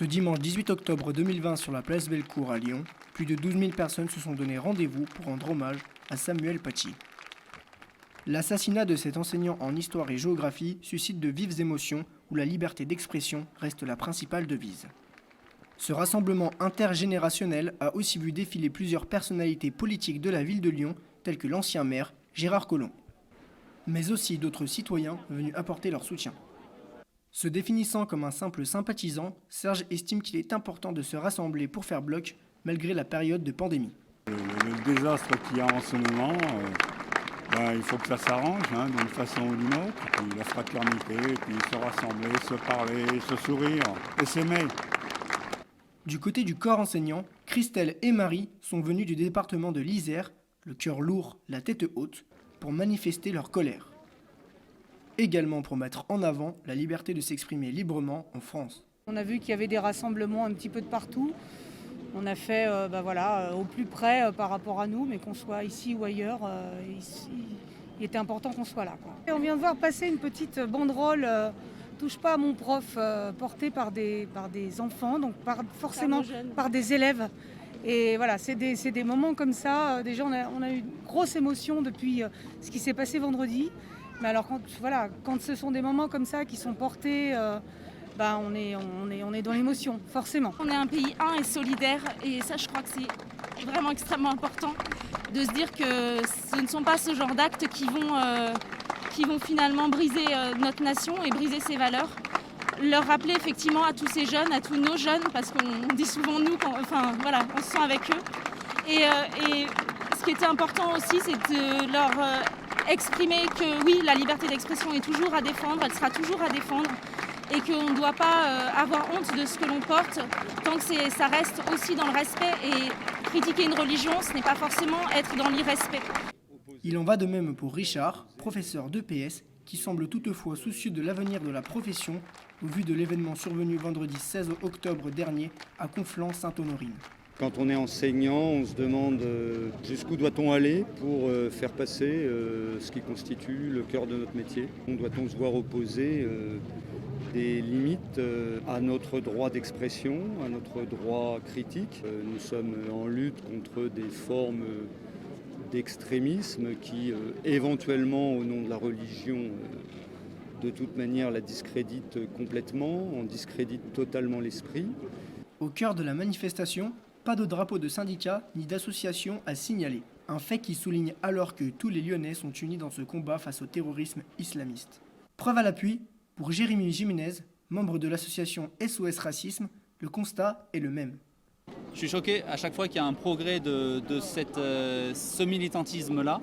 Ce dimanche 18 octobre 2020 sur la place Bellecour à Lyon, plus de 12 000 personnes se sont donné rendez-vous pour rendre hommage à Samuel Paty. L'assassinat de cet enseignant en histoire et géographie suscite de vives émotions où la liberté d'expression reste la principale devise. Ce rassemblement intergénérationnel a aussi vu défiler plusieurs personnalités politiques de la ville de Lyon, telles que l'ancien maire Gérard Collomb, mais aussi d'autres citoyens venus apporter leur soutien. Se définissant comme un simple sympathisant, Serge estime qu'il est important de se rassembler pour faire bloc malgré la période de pandémie. Le désastre qu'il y a en ce moment, il faut que ça s'arrange d'une façon ou d'une autre. Puis la fraternité, puis se rassembler, se parler, se sourire et s'aimer. Du côté du corps enseignant, Christelle et Marie sont venues du département de l'Isère, le cœur lourd, la tête haute, pour manifester leur colère. Également pour mettre en avant la liberté de s'exprimer librement en France. On a vu qu'il y avait des rassemblements un petit peu de partout. On a fait au plus près par rapport à nous, mais qu'on soit ici ou ailleurs, il était important qu'on soit là, quoi. Et on vient de voir passer une petite banderole touche pas à mon prof, portée par des enfants, donc forcément par des élèves. Et voilà, c'est des moments comme ça. Déjà, on a eu une grosse émotion depuis ce qui s'est passé vendredi. Mais alors quand ce sont des moments comme ça qui sont portés, on est dans l'émotion, forcément. On est un pays un et solidaire, et ça je crois que c'est vraiment extrêmement important de se dire que ce ne sont pas ce genre d'actes qui vont finalement briser notre nation et briser ses valeurs. Leur rappeler effectivement à tous ces jeunes, à tous nos jeunes, parce qu'on dit souvent nous, on se sent avec eux. Et ce qui était important aussi, c'est de leur exprimer que oui, la liberté d'expression est toujours à défendre, elle sera toujours à défendre, et qu'on ne doit pas avoir honte de ce que l'on porte, tant que ça reste aussi dans le respect. Et critiquer une religion, ce n'est pas forcément être dans l'irrespect. Il en va de même pour Richard, professeur d'EPS, qui semble toutefois soucieux de l'avenir de la profession au vu de l'événement survenu vendredi 16 octobre dernier à Conflans-Sainte-Honorine. Quand on est enseignant, on se demande jusqu'où doit-on aller pour faire passer ce qui constitue le cœur de notre métier. Doit-on se voir opposer des limites à notre droit d'expression, à notre droit critique. Nous sommes en lutte contre des formes d'extrémisme qui, éventuellement, au nom de la religion, de toute manière la discréditent complètement, en discréditent totalement l'esprit. Au cœur de la manifestation, pas de drapeau de syndicat ni d'association à signaler. Un fait qui souligne alors que tous les Lyonnais sont unis dans ce combat face au terrorisme islamiste. Preuve à l'appui, pour Jérémy Jiménez, membre de l'association SOS Racisme, le constat est le même. Je suis choqué à chaque fois qu'il y a un progrès de ce militantisme-là,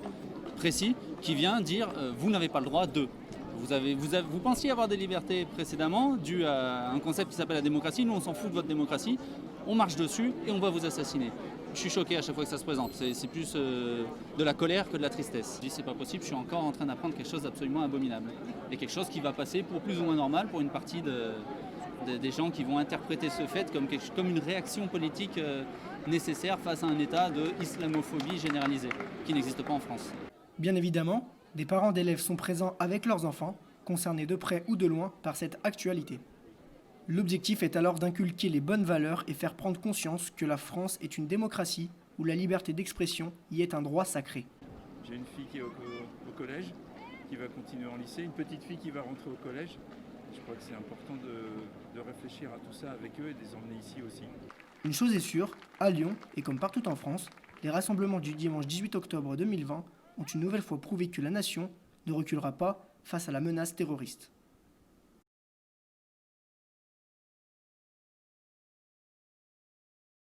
précis, qui vient dire vous n'avez pas le droit de. Vous pensiez avoir des libertés précédemment dues à un concept qui s'appelle la démocratie. Nous, on s'en fout de votre démocratie. On marche dessus et on va vous assassiner. Je suis choqué à chaque fois que ça se présente. C'est plus de la colère que de la tristesse. Je dis c'est pas possible, je suis encore en train d'apprendre quelque chose d'absolument abominable. Et quelque chose qui va passer pour plus ou moins normal pour une partie des gens qui vont interpréter ce fait comme une réaction politique nécessaire face à un état de islamophobie généralisée qui n'existe pas en France. Bien évidemment, des parents d'élèves sont présents avec leurs enfants, concernés de près ou de loin par cette actualité. L'objectif est alors d'inculquer les bonnes valeurs et faire prendre conscience que la France est une démocratie où la liberté d'expression y est un droit sacré. J'ai une fille qui est au collège, qui va continuer en lycée, une petite fille qui va rentrer au collège. Je crois que c'est important de réfléchir à tout ça avec eux et de les emmener ici aussi. Une chose est sûre, à Lyon, et comme partout en France, les rassemblements du dimanche 18 octobre 2020 ont une nouvelle fois prouvé que la nation ne reculera pas face à la menace terroriste.